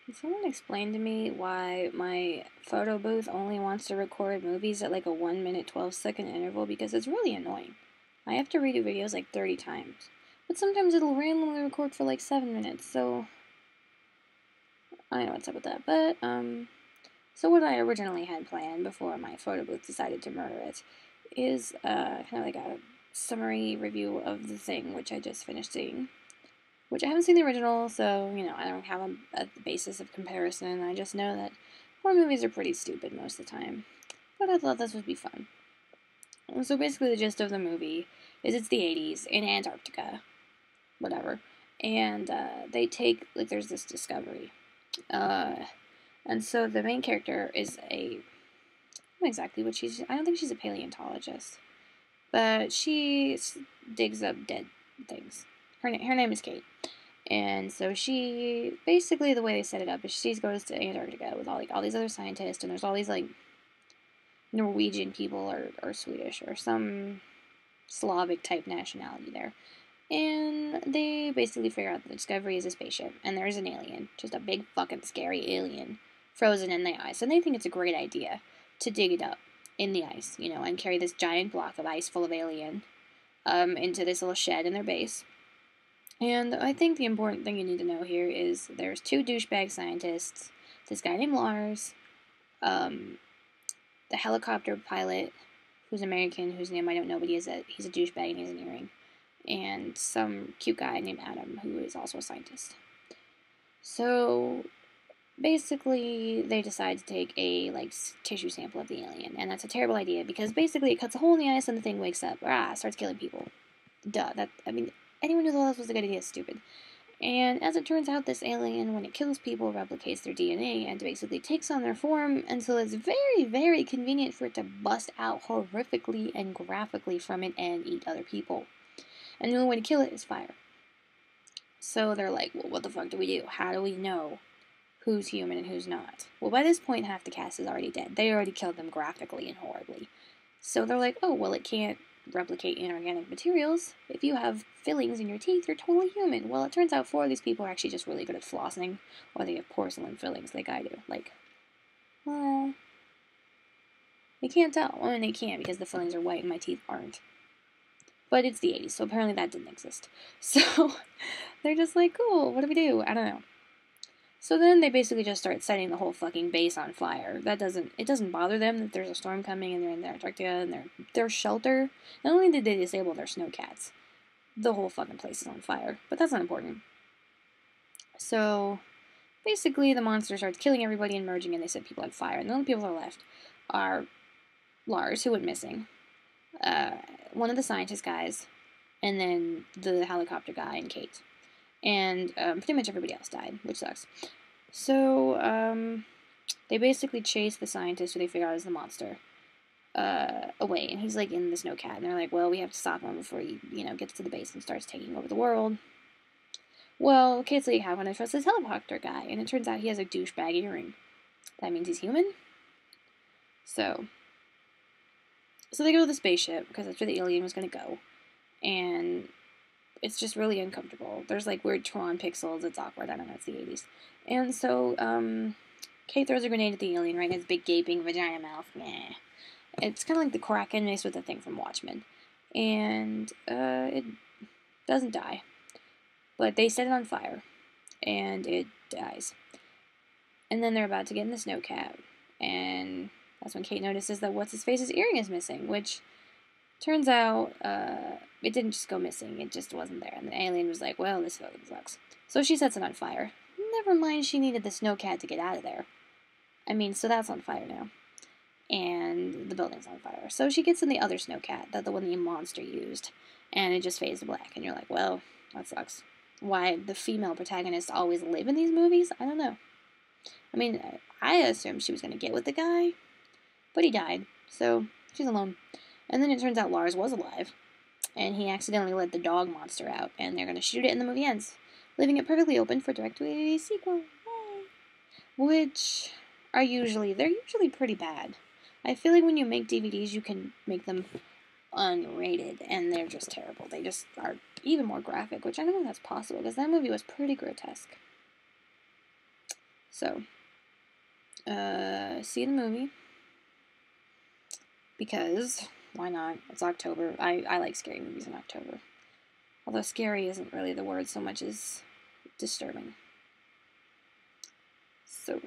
Can someone explain to me why my photo booth only wants to record movies at like a 1 minute 12-second interval? Because it's really annoying. I have to redo videos like 30 times. But sometimes it'll randomly record for like 7 minutes, so I don't know what's up with that. But, so what I originally had planned before my photo booth decided to murder it is kind of like a summary review of The Thing, which I just finished seeing. Which I haven't seen the original, so, you know, I don't have a basis of comparison. I just know that horror movies are pretty stupid most of the time. But I thought this would be fun. So basically the gist of the movie is it's the 80s in Antarctica. Whatever. And they take, like, there's this discovery. And so the main character is I don't know exactly what I don't think she's a paleontologist. But she digs up dead things. Her name is Kate. And so she, basically the way they set it up is she goes to Antarctica with all these other scientists, and there's all these like Norwegian people or Swedish or some Slavic type nationality there. And they basically figure out that the discovery is a spaceship, and there's an alien, just a big fucking scary alien, frozen in the ice. And they think it's a great idea to dig it up in the ice, you know, and carry this giant block of ice full of alien into this little shed in their base. And I think the important thing you need to know here is there's two douchebag scientists. This guy named Lars, um, the helicopter pilot, who's American, whose name I don't know, but he's a douchebag and he has an earring, and some cute guy named Adam, who is also a scientist. So basically, they decide to take a tissue sample of the alien, and that's a terrible idea because basically it cuts a hole in the ice and the thing wakes up, starts killing people. Duh. Anyone who thought this was a good idea is stupid. And as it turns out, this alien, when it kills people, replicates their DNA and basically takes on their form until it's very, very convenient for it to bust out horrifically and graphically from it and eat other people. And the only way to kill it is fire. So they're like, well, what the fuck do we do? How do we know who's human and who's not? Well, by this point, half the cast is already dead. They already killed them graphically and horribly. So they're like, oh, well, it can't replicate inorganic materials. If you have fillings in your teeth, you're totally human. Well, it turns out 4 of these people are actually just really good at flossing, or they have porcelain fillings like I do. Well, they can't tell. Well, they can't because the fillings are white and my teeth aren't. But it's the 80s, so apparently that didn't exist. So they're just like, cool, what do we do? I don't know. So then they basically just start setting the whole fucking base on fire. It doesn't bother them that there's a storm coming and they're in Antarctica and their shelter. Not only did they disable their snowcats, the whole fucking place is on fire. But that's not important. So basically the monster starts killing everybody and merging and they set people on fire. And the only people that are left are Lars, who went missing, one of the scientist guys, and then the helicopter guy and Kate. And pretty much everybody else died, which sucks. So, they basically chase the scientist who they figure out is the monster away. And he's, like, in the snowcat. And they're like, well, we have to stop him before he, gets to the base and starts taking over the world. Well, Kate's like, how can I trust this helicopter guy? And it turns out he has a douchebag earring. That means he's human? So they go to the spaceship, because that's where the alien was going to go. And it's just really uncomfortable. There's like weird Tron pixels. It's awkward. I don't know. It's the 80s. And so, Kate throws a grenade at the alien right in its big gaping vagina mouth. Meh. It's kind of like the Kraken mixed with the thing from Watchmen. And it doesn't die. But they set it on fire. And it dies. And then they're about to get in the snowcat. And that's when Kate notices that What's-His-Face's earring is missing, which turns out it didn't just go missing, it just wasn't there. And the alien was like, well, this fucking sucks. So she sets it on fire. Never mind, she needed the snowcat to get out of there. I mean, so that's on fire now. And the building's on fire. So she gets in the other snowcat, the one the monster used, and it just fades to black. And you're like, well, that sucks. Why the female protagonists always live in these movies? I don't know. I mean, I assumed she was going to get with the guy, but he died, so she's alone. And then it turns out Lars was alive, and he accidentally let the dog monster out, and they're going to shoot it and the movie ends, leaving it perfectly open for direct-to-DVD sequel. Yay! Which they're usually pretty bad. I feel like when you make DVDs, you can make them unrated, and they're just terrible. They just are even more graphic, which I don't know if that's possible, because that movie was pretty grotesque. So, see the movie. Because, why not? It's October. I like scary movies in October. Although scary isn't really the word so much as disturbing. So,